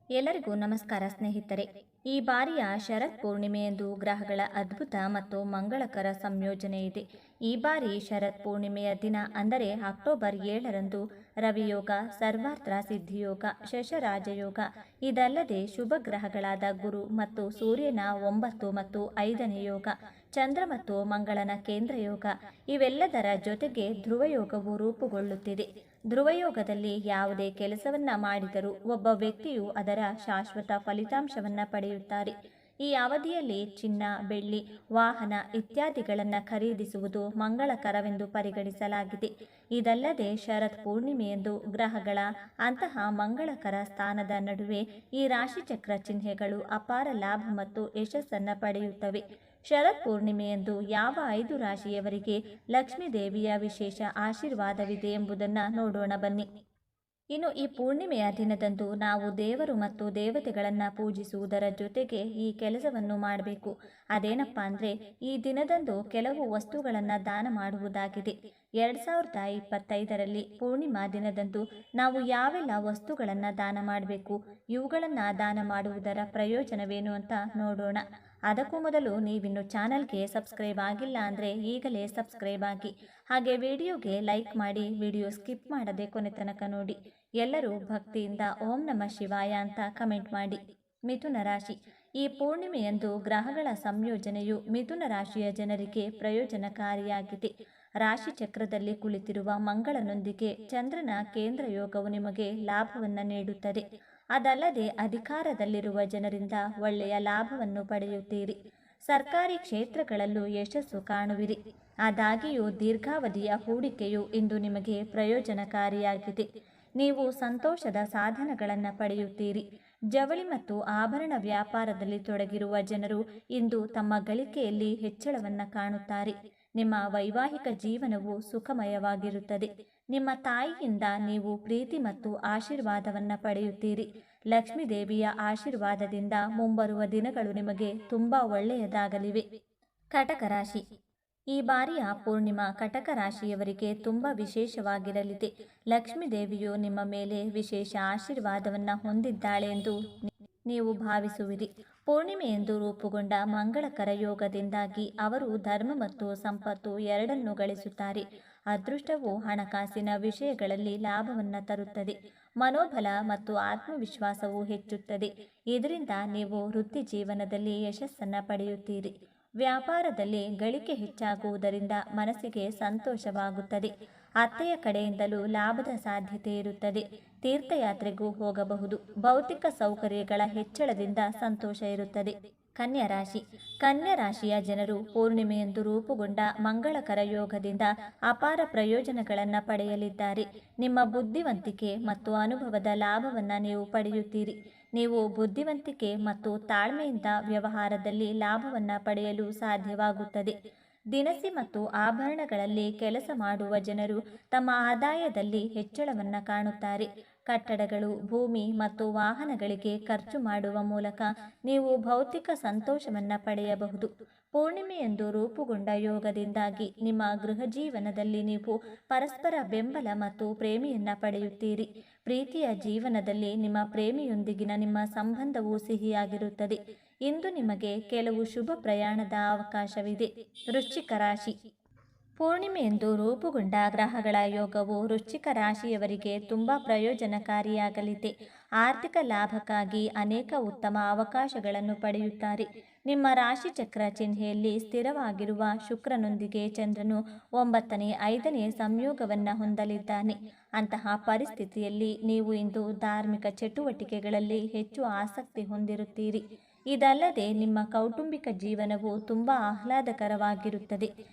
ಎಲ್ಲರಿಗೂ ನಮಸ್ಕಾರ ಸ್ನೇಹಿತರೆ. ಈ ಬಾರಿಯ ಶರತ್ ಪೂರ್ಣಿಮೆಯಂದು ಗ್ರಹಗಳ ಅದ್ಭುತ ಮತ್ತು ಮಂಗಳಕರ ಸಂಯೋಜನೆ ಇದೆ. ಈ ಬಾರಿ ಶರತ್ ಪೂರ್ಣಿಮೆಯ ದಿನ ಅಂದರೆ ಅಕ್ಟೋಬರ್ 7ರಂದು ರವಿಯೋಗ, ಸರ್ವಾರ್ಥ ಸಿದ್ಧಿಯೋಗ, ಶಶರಾಜಯೋಗ, ಇದಲ್ಲದೆ ಶುಭ ಗ್ರಹಗಳಾದ ಗುರು ಮತ್ತು ಸೂರ್ಯನ 9 ಮತ್ತು 5ನೇ ಯೋಗ, ಚಂದ್ರ ಮತ್ತು ಮಂಗಳನ ಕೇಂದ್ರ ಯೋಗ, ಇವೆಲ್ಲದರ ಜೊತೆಗೆ ಧ್ರುವಯೋಗವು ರೂಪುಗೊಳ್ಳುತ್ತಿದೆ. ಧ್ರುವಯೋಗದಲ್ಲಿ ಯಾವುದೇ ಕೆಲಸವನ್ನ ಮಾಡಿದರೂ ಒಬ್ಬ ವ್ಯಕ್ತಿಯು ಅದರ ಶಾಶ್ವತ ಫಲಿತಾಂಶವನ್ನ ಪಡೆಯುತ್ತಾರೆ. ಈ ಅವಧಿಯಲ್ಲಿ ಚಿನ್ನ, ಬೆಳ್ಳಿ, ವಾಹನ ಇತ್ಯಾದಿಗಳನ್ನು ಖರೀದಿಸುವುದು ಮಂಗಳಕರವೆಂದು ಪರಿಗಣಿಸಲಾಗಿದೆ. ಇದಲ್ಲದೆ ಶರತ್ ಪೂರ್ಣಿಮೆಯಂದು ಗ್ರಹಗಳ ಅಂತಹ ಮಂಗಳಕರ ಸ್ಥಾನದ ನಡುವೆ ಈ ರಾಶಿಚಕ್ರ ಚಿಹ್ನೆಗಳು ಅಪಾರ ಲಾಭ ಮತ್ತು ಯಶಸ್ಸನ್ನು ಪಡೆಯುತ್ತವೆ. ಶರತ್ ಪೂರ್ಣಿಮೆಯಂದು ಯಾವ 5 ರಾಶಿಯವರಿಗೆ ಲಕ್ಷ್ಮೀ ದೇವಿಯ ವಿಶೇಷ ಆಶೀರ್ವಾದವಿದೆ ಎಂಬುದನ್ನು ನೋಡೋಣ ಬನ್ನಿ. ಇನ್ನು ಈ ಪೂರ್ಣಿಮೆಯ ದಿನದಂದು ನಾವು ದೇವರು ಮತ್ತು ದೇವತೆಗಳನ್ನು ಪೂಜಿಸುವುದರ ಜೊತೆಗೆ ಈ ಕೆಲಸವನ್ನು ಮಾಡಬೇಕು. ಅದೇನಪ್ಪ ಅಂದರೆ ಈ ದಿನದಂದು ಕೆಲವು ವಸ್ತುಗಳನ್ನು ದಾನ ಮಾಡುವುದಾಗಿದೆ. 2025ರಲ್ಲಿ ಪೂರ್ಣಿಮಾ ದಿನದಂದು ನಾವು ಯಾವೆಲ್ಲ ವಸ್ತುಗಳನ್ನು ದಾನ ಮಾಡಬೇಕು, ಇವುಗಳನ್ನು ದಾನ ಮಾಡುವುದರ ಪ್ರಯೋಜನವೇನು ಅಂತ ನೋಡೋಣ. ಅದಕ್ಕೂ ಮೊದಲು ನೀವಿನ್ನು ಚಾನಲ್ಗೆ ಸಬ್ಸ್ಕ್ರೈಬ್ ಆಗಿಲ್ಲ ಅಂದರೆ ಈಗಲೇ ಸಬ್ಸ್ಕ್ರೈಬ್ ಆಗಿ, ಹಾಗೆ ವಿಡಿಯೋಗೆ ಲೈಕ್ ಮಾಡಿ, ವಿಡಿಯೋ ಸ್ಕಿಪ್ ಮಾಡದೆ ಕೊನೆ ತನಕ ನೋಡಿ. ಎಲ್ಲರೂ ಭಕ್ತಿಯಿಂದ ಓಂ ನಮಃ ಶಿವಾಯ ಅಂತ ಕಮೆಂಟ್ ಮಾಡಿ. ಮಿಥುನ ರಾಶಿ. ಈ ಪೂರ್ಣಿಮೆಯಂದು ಗ್ರಹಗಳ ಸಂಯೋಜನೆಯು ಮಿಥುನ ರಾಶಿಯ ಜನರಿಗೆ ಪ್ರಯೋಜನಕಾರಿಯಾಗಿದೆ. ರಾಶಿ ಚಕ್ರದಲ್ಲಿ ಕುಳಿತಿರುವ ಮಂಗಳನೊಂದಿಗೆ ಚಂದ್ರನ ಕೇಂದ್ರ ಯೋಗವು ನಿಮಗೆ ಲಾಭವನ್ನು ನೀಡುತ್ತದೆ. ಅದಲ್ಲದೆ ಅಧಿಕಾರದಲ್ಲಿರುವ ಜನರಿಂದ ಒಳ್ಳೆಯ ಲಾಭವನ್ನು ಪಡೆಯುತ್ತೀರಿ. ಸರ್ಕಾರಿ ಕ್ಷೇತ್ರಗಳಲ್ಲೂ ಯಶಸ್ಸು ಕಾಣುವಿರಿ. ಆದಾಗಿಯೂ ದೀರ್ಘಾವಧಿಯ ಹೂಡಿಕೆಯು ಇಂದು ನಿಮಗೆ ಪ್ರಯೋಜನಕಾರಿಯಾಗಿದೆ. ನೀವು ಸಂತೋಷದ ಸಾಧನಗಳನ್ನು ಪಡೆಯುತ್ತೀರಿ. ಜವಳಿ ಮತ್ತು ಆಭರಣ ವ್ಯಾಪಾರದಲ್ಲಿ ತೊಡಗಿರುವ ಜನರು ಇಂದು ತಮ್ಮ ಗಳಿಕೆಯಲ್ಲಿ ಹೆಚ್ಚಳವನ್ನು ಕಾಣುತ್ತಾರೆ. ನಿಮ್ಮ ವೈವಾಹಿಕ ಜೀವನವು ಸುಖಮಯವಾಗಿರುತ್ತದೆ. ನಿಮ್ಮ ತಾಯಿಯಿಂದ ನೀವು ಪ್ರೀತಿ ಮತ್ತು ಆಶೀರ್ವಾದವನ್ನು ಪಡೆಯುತ್ತೀರಿ. ಲಕ್ಷ್ಮೀ ದೇವಿಯ ಆಶೀರ್ವಾದದಿಂದ ಮುಂಬರುವ ದಿನಗಳು ನಿಮಗೆ ತುಂಬಾ ಒಳ್ಳೆಯದಾಗಲಿವೆ. ಕಟಕ ರಾಶಿ. ಈ ಬಾರಿಯ ಪೂರ್ಣಿಮಾ ಕಟಕ ರಾಶಿಯವರಿಗೆ ತುಂಬ ವಿಶೇಷವಾಗಿರಲಿದೆ. ಲಕ್ಷ್ಮೀ ದೇವಿಯು ನಿಮ್ಮ ಮೇಲೆ ವಿಶೇಷ ಆಶೀರ್ವಾದವನ್ನು ಹೊಂದಿದ್ದಾಳೆ ಎಂದು ನೀವು ಭಾವಿಸುವಿರಿ. ಪೂರ್ಣಿಮೆಯೆಂದು ರೂಪುಗೊಂಡ ಮಂಗಳಕರ ಯೋಗದಿಂದಾಗಿ ಅವರು ಧರ್ಮ ಮತ್ತು ಸಂಪತ್ತು ಎರಡನ್ನೂ ಗಳಿಸುತ್ತಾರೆ. ಅದೃಷ್ಟವು ಹಣಕಾಸಿನ ವಿಷಯಗಳಲ್ಲಿ ಲಾಭವನ್ನು ತರುತ್ತದೆ. ಮನೋಬಲ ಮತ್ತು ಆತ್ಮವಿಶ್ವಾಸವು ಹೆಚ್ಚುತ್ತದೆ. ಇದರಿಂದ ನೀವು ವೃತ್ತಿ ಜೀವನದಲ್ಲಿ ಯಶಸ್ಸನ್ನು ಪಡೆಯುತ್ತೀರಿ. ವ್ಯಾಪಾರದಲ್ಲಿ ಗಳಿಕೆ ಹೆಚ್ಚಾಗುವುದರಿಂದ ಮನಸ್ಸಿಗೆ ಸಂತೋಷವಾಗುತ್ತದೆ. ಅತ್ತೆಯ ಕಡೆಯಿಂದಲೂ ಲಾಭದ ಸಾಧ್ಯತೆ ಇರುತ್ತದೆ. ತೀರ್ಥಯಾತ್ರೆಗೂ ಹೋಗಬಹುದು. ಭೌತಿಕ ಸೌಕರ್ಯಗಳ ಹೆಚ್ಚಳದಿಂದ ಸಂತೋಷ ಇರುತ್ತದೆ. ಕನ್ಯಾ ರಾಶಿ. ಕನ್ಯಾ ರಾಶಿಯ ಜನರು ಪೂರ್ಣಿಮೆಯಂದು ರೂಪುಗೊಂಡ ಮಂಗಳಕರ ಯೋಗದಿಂದ ಅಪಾರ ಪ್ರಯೋಜನಗಳನ್ನು ಪಡೆಯಲಿದ್ದಾರೆ. ನಿಮ್ಮ ಬುದ್ಧಿವಂತಿಕೆ ಮತ್ತು ಅನುಭವದ ಲಾಭವನ್ನು ನೀವು ಪಡೆಯುತ್ತೀರಿ. ನೀವು ಬುದ್ಧಿವಂತಿಕೆ ಮತ್ತು ತಾಳ್ಮೆಯಿಂದ ವ್ಯವಹಾರದಲ್ಲಿ ಲಾಭವನ್ನು ಪಡೆಯಲು ಸಾಧ್ಯವಾಗುತ್ತದೆ. ದಿನಸಿ ಮತ್ತು ಆಭರಣಗಳಲ್ಲಿ ಕೆಲಸ ಮಾಡುವ ಜನರು ತಮ್ಮ ಆದಾಯದಲ್ಲಿ ಹೆಚ್ಚಳವನ್ನು ಕಾಣುತ್ತಾರೆ. ಕಟ್ಟಡಗಳು, ಭೂಮಿ ಮತ್ತು ವಾಹನಗಳಿಗೆ ಖರ್ಚು ಮಾಡುವ ಮೂಲಕ ನೀವು ಭೌತಿಕ ಸಂತೋಷವನ್ನು ಪಡೆಯಬಹುದು. ಪೂರ್ಣಿಮೆಯಂದು ರೂಪುಗೊಂಡ ಯೋಗದಿಂದಾಗಿ ನಿಮ್ಮ ಗೃಹ ಜೀವನದಲ್ಲಿ ನೀವು ಪರಸ್ಪರ ಬೆಂಬಲ ಮತ್ತು ಪ್ರೇಮಿಯನ್ನು ಪಡೆಯುತ್ತೀರಿ. ಪ್ರೀತಿಯ ಜೀವನದಲ್ಲಿ ನಿಮ್ಮ ಪ್ರೇಮಿಯೊಂದಿಗಿನ ನಿಮ್ಮ ಸಂಬಂಧವು ಸಿಹಿಯಾಗಿರುತ್ತದೆ. ಇಂದು ನಿಮಗೆ ಕೆಲವು ಶುಭ ಪ್ರಯಾಣದ ಅವಕಾಶವಿದೆ. ವೃಶ್ಚಿಕ ರಾಶಿ. ಪೂರ್ಣಿಮೆಯಂದು ರೂಪುಗೊಂಡ ಗ್ರಹಗಳ ಯೋಗವು ವೃಶ್ಚಿಕ ರಾಶಿಯವರಿಗೆ ತುಂಬ ಪ್ರಯೋಜನಕಾರಿಯಾಗಲಿದೆ. ಆರ್ಥಿಕ ಲಾಭಕ್ಕಾಗಿ ಅನೇಕ ಉತ್ತಮ ಅವಕಾಶಗಳನ್ನು ಪಡೆಯುತ್ತಾರೆ. ನಿಮ್ಮ ರಾಶಿಚಕ್ರ ಚಿಹ್ನೆಯಲ್ಲಿ ಸ್ಥಿರವಾಗಿರುವ ಶುಕ್ರನೊಂದಿಗೆ ಚಂದ್ರನು 9ನೇ 5ನೇ ಸಂಯೋಗವನ್ನು ಹೊಂದಲಿದ್ದಾನೆ. ಅಂತಹ ಪರಿಸ್ಥಿತಿಯಲ್ಲಿ ನೀವು ಇಂದು ಧಾರ್ಮಿಕ ಚಟುವಟಿಕೆಗಳಲ್ಲಿ ಹೆಚ್ಚು ಆಸಕ್ತಿ ಹೊಂದಿರುತ್ತೀರಿ. ಇದಲ್ಲದೆ ನಿಮ್ಮ ಕೌಟುಂಬಿಕ ಜೀವನವು ತುಂಬ ಆಹ್ಲಾದಕರವಾಗಿರುತ್ತದೆ.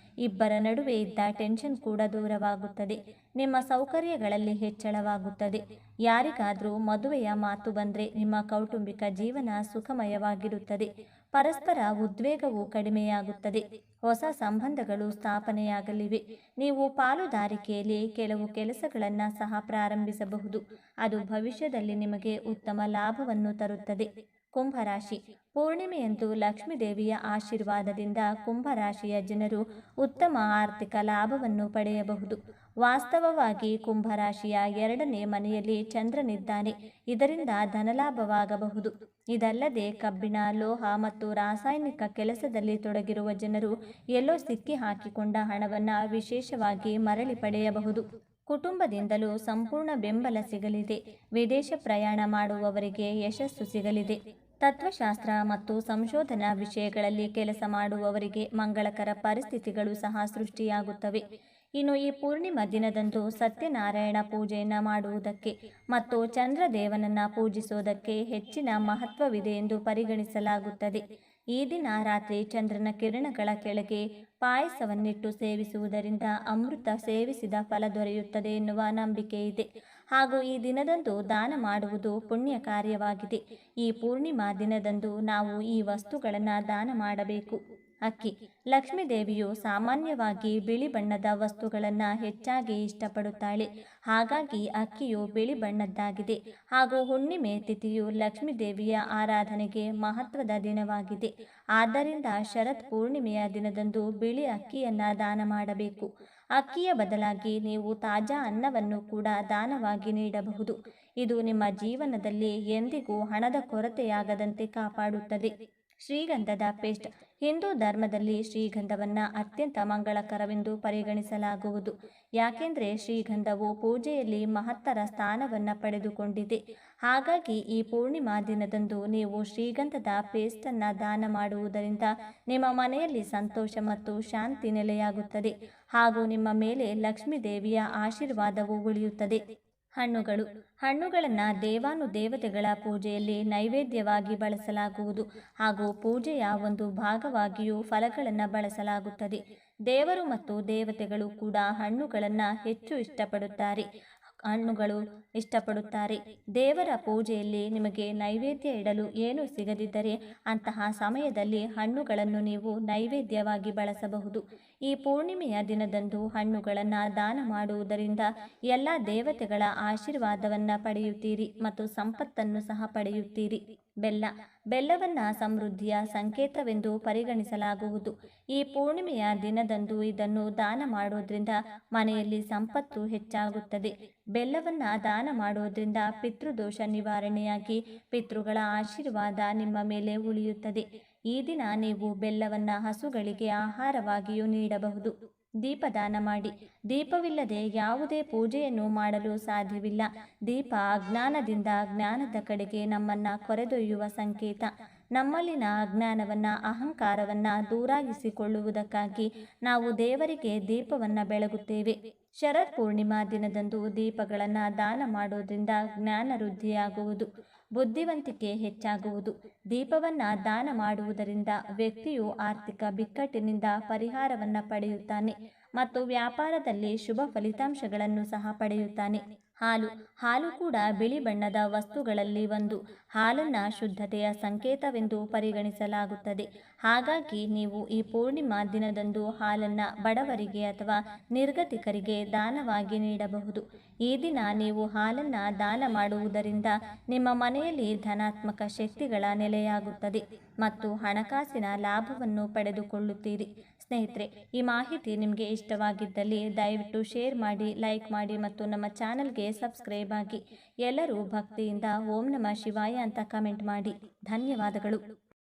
ಇಬ್ಬರ ನಡುವೆ ಇದ್ದ ಟೆನ್ಷನ್ ಕೂಡ ದೂರವಾಗುತ್ತದೆ. ನಿಮ್ಮ ಸೌಕರ್ಯಗಳಲ್ಲಿ ಹೆಚ್ಚಳವಾಗುತ್ತದೆ. ಯಾರಿಗಾದರೂ ಮದುವೆಯ ಮಾತು ಬಂದರೆ ನಿಮ್ಮ ಕೌಟುಂಬಿಕ ಜೀವನ ಸುಖಮಯವಾಗಿರುತ್ತದೆ. ಪರಸ್ಪರ ಉದ್ವೇಗವು ಕಡಿಮೆಯಾಗುತ್ತದೆ. ಹೊಸ ಸಂಬಂಧಗಳು ಸ್ಥಾಪನೆಯಾಗಲಿವೆ. ನೀವು ಪಾಲುದಾರಿಕೆಯಲ್ಲಿ ಕೆಲವು ಕೆಲಸಗಳನ್ನು ಸಹ ಪ್ರಾರಂಭಿಸಬಹುದು. ಅದು ಭವಿಷ್ಯದಲ್ಲಿ ನಿಮಗೆ ಉತ್ತಮ ಲಾಭವನ್ನು ತರುತ್ತದೆ. ಕುಂಭರಾಶಿ. ಪೂರ್ಣಿಮೆಯಂದು ಲಕ್ಷ್ಮೀದೇವಿಯ ಆಶೀರ್ವಾದದಿಂದ ಕುಂಭರಾಶಿಯ ಜನರು ಉತ್ತಮ ಆರ್ಥಿಕ ಲಾಭವನ್ನು ಪಡೆಯಬಹುದು. ವಾಸ್ತವವಾಗಿ ಕುಂಭರಾಶಿಯ 2ನೇ ಮನೆಯಲ್ಲಿ ಚಂದ್ರನಿದ್ದಾನೆ. ಇದರಿಂದ ಧನಲಾಭವಾಗಬಹುದು. ಇದಲ್ಲದೆ ಕಬ್ಬಿಣ, ಲೋಹ ಮತ್ತು ರಾಸಾಯನಿಕ ಕೆಲಸದಲ್ಲಿ ತೊಡಗಿರುವ ಜನರು ಎಲ್ಲೋ ಸಿಕ್ಕಿ ಹಾಕಿಕೊಂಡ ಹಣವನ್ನು ವಿಶೇಷವಾಗಿ ಮರಳಿ ಪಡೆಯಬಹುದು. ಕುಟುಂಬದಿಂದಲೂ ಸಂಪೂರ್ಣ ಬೆಂಬಲ ಸಿಗಲಿದೆ. ವಿದೇಶ ಪ್ರಯಾಣ ಮಾಡುವವರಿಗೆ ಯಶಸ್ಸು ಸಿಗಲಿದೆ. ತತ್ವಶಾಸ್ತ್ರ ಮತ್ತು ಸಂಶೋಧನಾ ವಿಷಯಗಳಲ್ಲಿ ಕೆಲಸ ಮಾಡುವವರಿಗೆ ಮಂಗಳಕರ ಪರಿಸ್ಥಿತಿಗಳು ಸಹ ಸೃಷ್ಟಿಯಾಗುತ್ತವೆ. ಇನ್ನು ಈ ಪೂರ್ಣಿಮಾ ದಿನದಂದು ಸತ್ಯನಾರಾಯಣ ಪೂಜೆಯನ್ನು ಮಾಡುವುದಕ್ಕೆ ಮತ್ತು ಚಂದ್ರದೇವನನ್ನು ಪೂಜಿಸುವುದಕ್ಕೆ ಹೆಚ್ಚಿನ ಮಹತ್ವವಿದೆ ಎಂದು ಪರಿಗಣಿಸಲಾಗುತ್ತದೆ. ಈ ದಿನ ರಾತ್ರಿ ಚಂದ್ರನ ಕಿರಣಗಳ ಕೆಳಗೆ ಪಾಯಸವನ್ನಿಟ್ಟು ಸೇವಿಸುವುದರಿಂದ ಅಮೃತ ಸೇವಿಸಿದ ಫಲ ದೊರೆಯುತ್ತದೆ ಎನ್ನುವ ನಂಬಿಕೆ ಇದೆ. ಹಾಗೂ ಈ ದಿನದಂದು ದಾನ ಮಾಡುವುದು ಪುಣ್ಯ ಕಾರ್ಯವಾಗಿದೆ. ಈ ಪೂರ್ಣಿಮಾ ದಿನದಂದು ನಾವು ಈ ವಸ್ತುಗಳನ್ನು ದಾನ ಮಾಡಬೇಕು. ಅಕ್ಕಿ. ಲಕ್ಷ್ಮೀದೇವಿಯು ಸಾಮಾನ್ಯವಾಗಿ ಬಿಳಿ ಬಣ್ಣದ ವಸ್ತುಗಳನ್ನು ಹೆಚ್ಚಾಗಿ ಇಷ್ಟಪಡುತ್ತಾಳೆ. ಹಾಗಾಗಿ ಅಕ್ಕಿಯು ಬಿಳಿ ಬಣ್ಣದ್ದಾಗಿದೆ. ಹಾಗೂ ಹುಣ್ಣಿಮೆ ತಿಥಿಯು ಲಕ್ಷ್ಮೀದೇವಿಯ ಆರಾಧನೆಗೆ ಮಹತ್ವದ ದಿನವಾಗಿದೆ. ಆದ್ದರಿಂದ ಶರತ್ ಪೂರ್ಣಿಮೆಯ ದಿನದಂದು ಬಿಳಿ ಅಕ್ಕಿಯನ್ನು ದಾನ ಮಾಡಬೇಕು. ಅಕ್ಕಿಯ ಬದಲಾಗಿ ನೀವು ತಾಜಾ ಅನ್ನವನ್ನು ಕೂಡ ದಾನವಾಗಿ ನೀಡಬಹುದು. ಇದು ನಿಮ್ಮ ಜೀವನದಲ್ಲಿ ಎಂದಿಗೂ ಹಣದ ಕೊರತೆಯಾಗದಂತೆ ಕಾಪಾಡುತ್ತದೆ. ಶ್ರೀಗಂಧದ ಪೇಸ್ಟ್. ಹಿಂದೂ ಧರ್ಮದಲ್ಲಿ ಶ್ರೀಗಂಧವನ್ನು ಅತ್ಯಂತ ಮಂಗಳಕರವೆಂದು ಪರಿಗಣಿಸಲಾಗುವುದು. ಯಾಕೆಂದರೆ ಶ್ರೀಗಂಧವು ಪೂಜೆಯಲ್ಲಿ ಮಹತ್ತರ ಸ್ಥಾನವನ್ನು ಪಡೆದುಕೊಂಡಿದೆ. ಹಾಗಾಗಿ ಈ ಪೂರ್ಣಿಮಾ ದಿನದಂದು ನೀವು ಶ್ರೀಗಂಧದ ಪೇಸ್ಟನ್ನು ದಾನ ಮಾಡುವುದರಿಂದ ನಿಮ್ಮ ಮನೆಯಲ್ಲಿ ಸಂತೋಷ ಮತ್ತು ಶಾಂತಿ ನೆಲೆಯಾಗುತ್ತದೆ. ಹಾಗೂ ನಿಮ್ಮ ಮೇಲೆ ಲಕ್ಷ್ಮೀದೇವಿಯ ಆಶೀರ್ವಾದವು ಉಳಿಯುತ್ತದೆ. ಹಣ್ಣುಗಳು. ಹಣ್ಣುಗಳನ್ನು ದೇವಾನುದೇವತೆಗಳ ಪೂಜೆಯಲ್ಲಿ ನೈವೇದ್ಯವಾಗಿ ಬಳಸಲಾಗುವುದು. ಹಾಗೂ ಪೂಜೆಯ ಒಂದು ಭಾಗವಾಗಿಯೂ ಫಲಗಳನ್ನು ಬಳಸಲಾಗುತ್ತದೆ. ದೇವರು ಮತ್ತು ದೇವತೆಗಳು ಕೂಡ ಹಣ್ಣುಗಳನ್ನು ಹೆಚ್ಚು ಇಷ್ಟಪಡುತ್ತಾರೆ. ದೇವರ ಪೂಜೆಯಲ್ಲಿ ನಿಮಗೆ ನೈವೇದ್ಯ ಇಡಲು ಏನೂ ಸಿಗದಿದ್ದರೆ ಅಂತಹ ಸಮಯದಲ್ಲಿ ಹಣ್ಣುಗಳನ್ನು ನೀವು ನೈವೇದ್ಯವಾಗಿ ಬಳಸಬಹುದು. ಈ ಪೂರ್ಣಿಮೆಯ ದಿನದಂದು ಹಣ್ಣುಗಳನ್ನು ದಾನ ಮಾಡುವುದರಿಂದ ಎಲ್ಲ ದೇವತೆಗಳ ಆಶೀರ್ವಾದವನ್ನು ಪಡೆಯುತ್ತೀರಿ ಮತ್ತು ಸಂಪತ್ತನ್ನು ಸಹ ಪಡೆಯುತ್ತೀರಿ. ಬೆಲ್ಲ. ಬೆಲ್ಲವನ್ನು ಸಮೃದ್ಧಿಯ ಸಂಕೇತವೆಂದು ಪರಿಗಣಿಸಲಾಗುವುದು. ಈ ಪೂರ್ಣಿಮೆಯ ದಿನದಂದು ಇದನ್ನು ದಾನ ಮಾಡೋದ್ರಿಂದ ಮನೆಯಲ್ಲಿ ಸಂಪತ್ತು ಹೆಚ್ಚಾಗುತ್ತದೆ. ಬೆಲ್ಲವನ್ನು ದಾನ ಮಾಡೋದ್ರಿಂದ ಪಿತೃದೋಷ ನಿವಾರಣೆಯಾಗಿ ಪಿತೃಗಳ ಆಶೀರ್ವಾದ ನಿಮ್ಮ ಮೇಲೆ ಉಳಿಯುತ್ತದೆ. ಈ ದಿನ ನೀವು ಬೆಲ್ಲವನ್ನು ಹಸುಗಳಿಗೆ ಆಹಾರವಾಗಿಯೂ ನೀಡಬಹುದು. ದೀಪದಾನ ಮಾಡಿ. ದೀಪವಿಲ್ಲದೆ ಯಾವುದೇ ಪೂಜೆಯನ್ನು ಮಾಡಲು ಸಾಧ್ಯವಿಲ್ಲ. ದೀಪ ಅಜ್ಞಾನದಿಂದ ಜ್ಞಾನದ ಕಡೆಗೆ ನಮ್ಮನ್ನು ಕರೆದೊಯ್ಯುವ ಸಂಕೇತ. ನಮ್ಮಲ್ಲಿನ ಅಜ್ಞಾನವನ್ನು, ಅಹಂಕಾರವನ್ನು ದೂರಾಗಿಸಿಕೊಳ್ಳುವುದಕ್ಕಾಗಿ ನಾವು ದೇವರಿಗೆ ದೀಪವನ್ನು ಬೆಳಗುತ್ತೇವೆ. ಶರತ್ ಪೂರ್ಣಿಮಾ ದಿನದಂದು ದೀಪಗಳನ್ನು ದಾನ ಮಾಡೋದ್ರಿಂದ ಜ್ಞಾನ ವೃದ್ಧಿಯಾಗುವುದು, ಬುದ್ಧಿವಂತಿಕೆ ಹೆಚ್ಚಾಗುವುದು. ದೀಪವನ್ನು ದಾನ ಮಾಡುವುದರಿಂದ ವ್ಯಕ್ತಿಯು ಆರ್ಥಿಕ ಬಿಕ್ಕಟ್ಟಿನಿಂದ ಪರಿಹಾರವನ್ನು ಪಡೆಯುತ್ತಾನೆ ಮತ್ತು ವ್ಯಾಪಾರದಲ್ಲಿ ಶುಭ ಫಲಿತಾಂಶಗಳನ್ನು ಸಹ ಪಡೆಯುತ್ತಾನೆ. ಹಾಲು. ಹಾಲು ಕೂಡ ಬಿಳಿ ಬಣ್ಣದ ವಸ್ತುಗಳಲ್ಲಿ ಒಂದು. ಹಾಲನ್ನು ಶುದ್ಧತೆಯ ಸಂಕೇತವೆಂದು ಪರಿಗಣಿಸಲಾಗುತ್ತದೆ. ಹಾಗಾಗಿ ನೀವು ಈ ಪೂರ್ಣಿಮಾ ದಿನದಂದು ಹಾಲನ್ನು ಬಡವರಿಗೆ ಅಥವಾ ನಿರ್ಗತಿಕರಿಗೆ ದಾನವಾಗಿ ನೀಡಬಹುದು. ಈ ದಿನ ನೀವು ಹಾಲನ್ನು ದಾನ ಮಾಡುವುದರಿಂದ ನಿಮ್ಮ ಮನೆಯಲ್ಲಿ ಧನಾತ್ಮಕ ಶಕ್ತಿಗಳ ನೆಲೆಯಾಗುತ್ತದೆ ಮತ್ತು ಹಣಕಾಸಿನ ಲಾಭವನ್ನು ಪಡೆದುಕೊಳ್ಳುತ್ತೀರಿ. ಸ್ನೇಹಿತರೆ, ಈ ಮಾಹಿತಿ ನಿಮಗೆ ಇಷ್ಟವಾಗಿದ್ದಲ್ಲಿ ದಯವಿಟ್ಟು ಶೇರ್ ಮಾಡಿ, ಲೈಕ್ ಮಾಡಿ ಮತ್ತು ನಮ್ಮ ಚಾನಲ್ಗೆ ಸಬ್ಸ್ಕ್ರೈಬ್ ಆಗಿ. ಎಲ್ಲರೂ ಭಕ್ತಿಯಿಂದ ಓಂ ನಮಃ ಶಿವಾಯ ಅಂತ ಕಮೆಂಟ್ ಮಾಡಿ. ಧನ್ಯವಾದಗಳು.